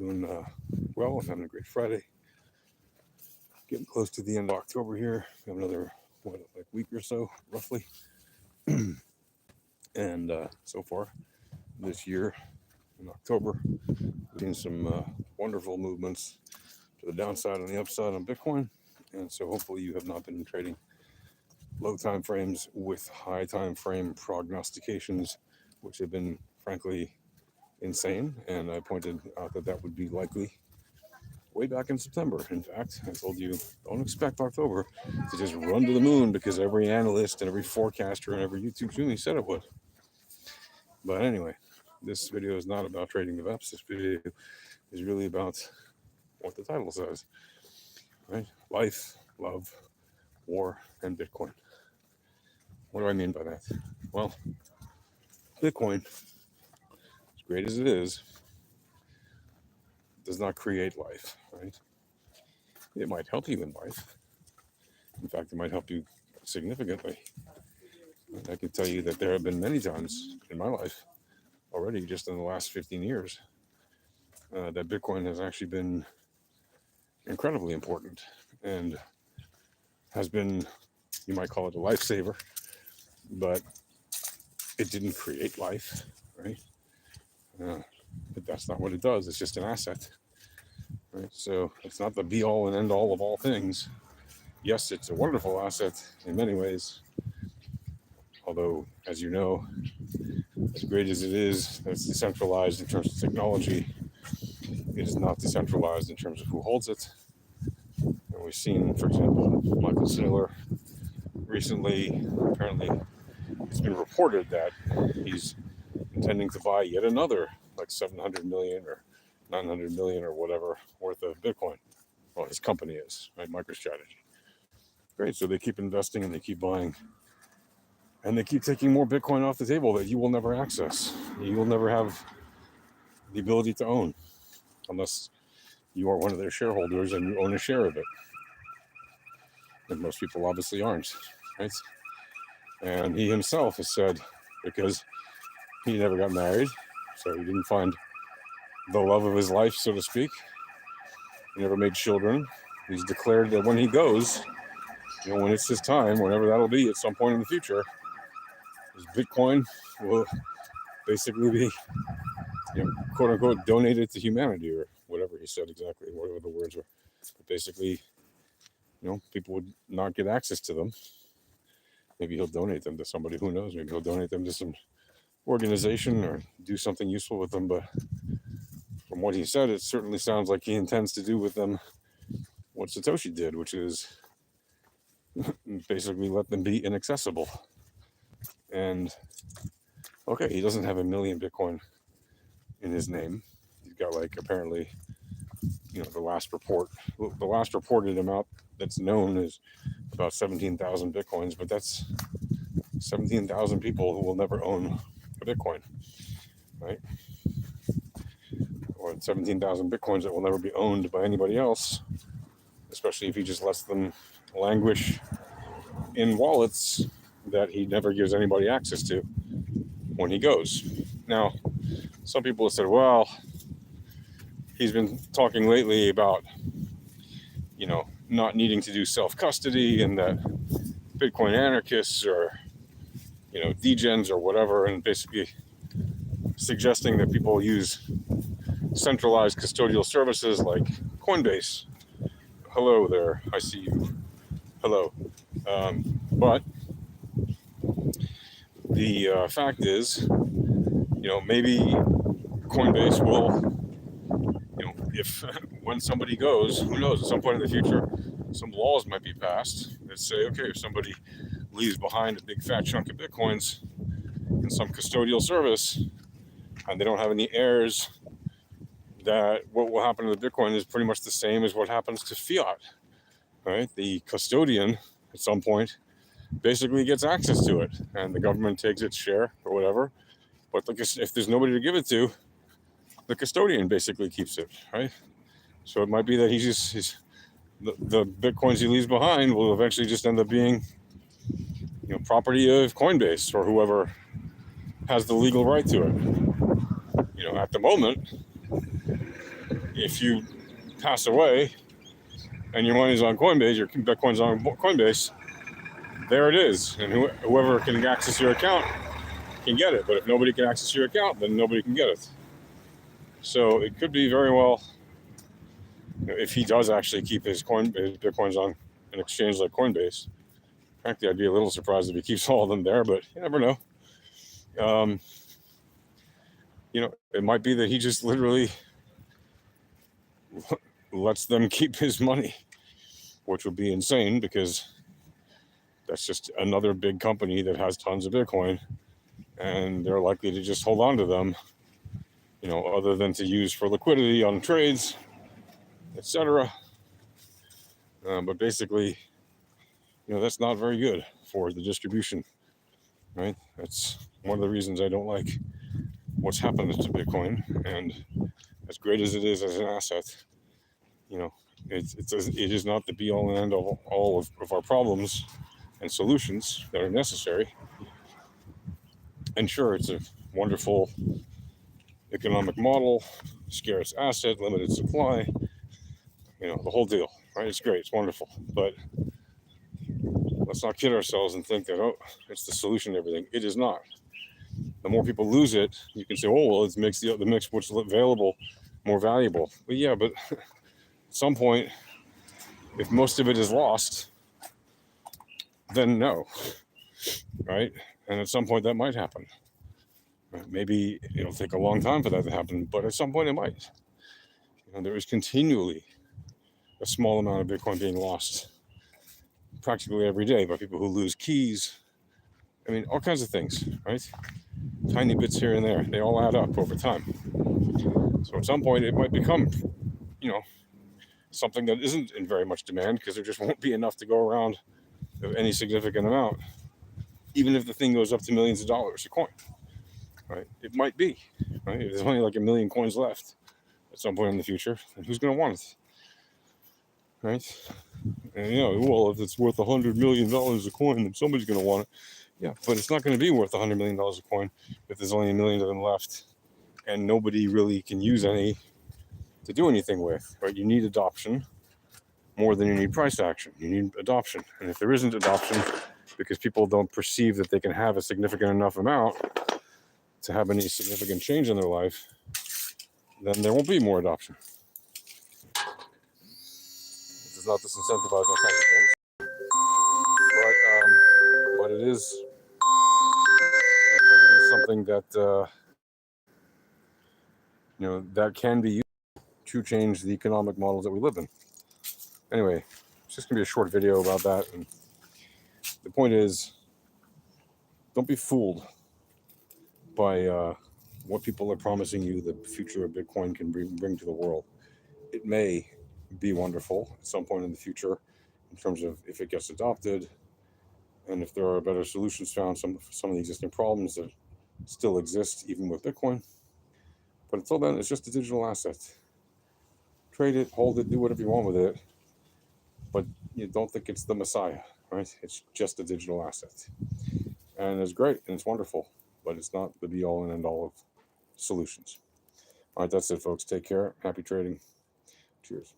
doing well, having a great Friday. Getting close to the end of October here. We have another week or so, roughly. And so far this year in October, we've seen some wonderful movements to the downside and the upside on Bitcoin. And so hopefully you have not been trading low time frames with high time frame prognostications, which have been frankly insane. And I pointed out that that would be likely way back in September. In fact, I told you, don't expect October to just run to the moon because every analyst and every forecaster and every YouTube Jimmy said it would. But anyway, this video is not about trading the VEPs. This video is really about what the title says, right? Life, love, war, and Bitcoin. What do I mean by that? Well, Bitcoin, as great as it is, does not create life, right? It might help you in life. In fact, it might help you significantly. I can tell you that there have been many times in my life already, just in the last 15 years, that Bitcoin has actually been incredibly important and has been, you might call it a lifesaver, but it didn't create life, right? But that's not what it does. It's just an asset, right? So it's not the be all and end all of all things. Yes, it's a wonderful asset in many ways. Although, as you know, as great as it is, it's decentralized in terms of technology. It is not decentralized in terms of who holds it. And we've seen, for example, Michael Saylor recently, apparently, it's been reported that he's intending to buy yet another, like 700 million or 900 million or whatever worth of Bitcoin. Well, his company is, right? MicroStrategy. Great. So they keep investing and they keep buying. And they keep taking more Bitcoin off the table that you will never access. You will never have the ability to own unless you are one of their shareholders and you own a share of it. And most people obviously aren't, right? And he himself has said, because he never got married, so he didn't find the love of his life, so to speak. He never made children. He's declared that when he goes, when it's his time, whenever that'll be at some point in the future, his Bitcoin will basically be, quote unquote, donated to humanity, or whatever he said exactly, whatever the words were. But basically, people would not get access to them. Maybe he'll donate them to somebody, who knows? Maybe he'll donate them to some organization or do something useful with them. But from what he said, it certainly sounds like he intends to do with them what Satoshi did, which is basically let them be inaccessible. And okay, he doesn't have 1 million Bitcoin in his name. He's got apparently, the last reported amount that's known is about 17,000 Bitcoins, but that's 17,000 people who will never own a Bitcoin, right? Or 17,000 Bitcoins that will never be owned by anybody else, especially if he just lets them languish in wallets that he never gives anybody access to when he goes. Now, some people have said, well, he's been talking lately about, not needing to do self-custody, and that Bitcoin anarchists or, degens or whatever, and basically suggesting that people use centralized custodial services like Coinbase. Hello there, I see you. Hello. But the fact is, maybe Coinbase will, if when somebody goes, who knows, at some point in the future, some laws might be passed that say, okay, if somebody leaves behind a big fat chunk of Bitcoins in some custodial service and they don't have any heirs, that what will happen to the Bitcoin is pretty much the same as what happens to fiat, right? The custodian at some point basically gets access to it and the government takes its share or whatever. But if there's nobody to give it to, the custodian basically keeps it, right? So it might be that the Bitcoins he leaves behind will eventually just end up being, property of Coinbase or whoever has the legal right to it. At the moment, if you pass away and your money's on Coinbase, your Bitcoin's on Coinbase, there it is. And whoever can access your account can get it. But if nobody can access your account, then nobody can get it. So it could be very well, if he does actually keep his Bitcoins on an exchange like Coinbase. Frankly, I'd be a little surprised if he keeps all of them there, but you never know. It might be that he just literally lets them keep his money, which would be insane because that's just another big company that has tons of Bitcoin, and they're likely to just hold on to them, other than to use for liquidity on trades, etc. But basically, that's not very good for the distribution, right? That's one of the reasons I don't like what's happened to Bitcoin. And as great as it is as an asset, it is not the be all and end all of our problems and solutions that are necessary. And sure, it's a wonderful economic model, scarce asset, limited supply, the whole deal, right? It's great, it's wonderful. But let's not kid ourselves and think that, it's the solution to everything. It is not. The more people lose it, you can say, well, it makes the mix what's available more valuable. But yeah, but at some point, if most of it is lost, then no, right? And at some point that might happen. Maybe it'll take a long time for that to happen, but at some point it might. There is continually a small amount of Bitcoin being lost practically every day by people who lose keys. I mean, all kinds of things, right? Tiny bits here and there. They all add up over time. So at some point it might become, something that isn't in very much demand because there just won't be enough to go around of any significant amount, even if the thing goes up to millions of dollars a coin, right? It might be, right? If there's only like 1 million coins left at some point in the future, then who's going to want it, right? And well, if it's worth $100 million a coin, then somebody's going to want it. Yeah, but it's not going to be worth $100 million a coin if there's only 1 million of them left and nobody really can use any to do anything with, right? You need adoption more than you need price action. You need adoption. And if there isn't adoption because people don't perceive that they can have a significant enough amount to have any significant change in their life, then there won't be more adoption. This does not disincentivize all kinds of things. But it is something that that can be used to change the economic models that we live in. Anyway, it's just gonna be a short video about that. And the point is, don't be fooled by what people are promising you the future of Bitcoin can bring to the world. It may be wonderful at some point in the future in terms of if it gets adopted and if there are better solutions found for some of the existing problems that still exist even with Bitcoin. But until then, it's just a digital asset. Trade it, hold it, do whatever you want with it, but you don't think it's the messiah, right? It's just a digital asset. And it's great and it's wonderful, but it's not the be all and end all of solutions. All right, that's it, folks. Take care. Happy trading. Cheers.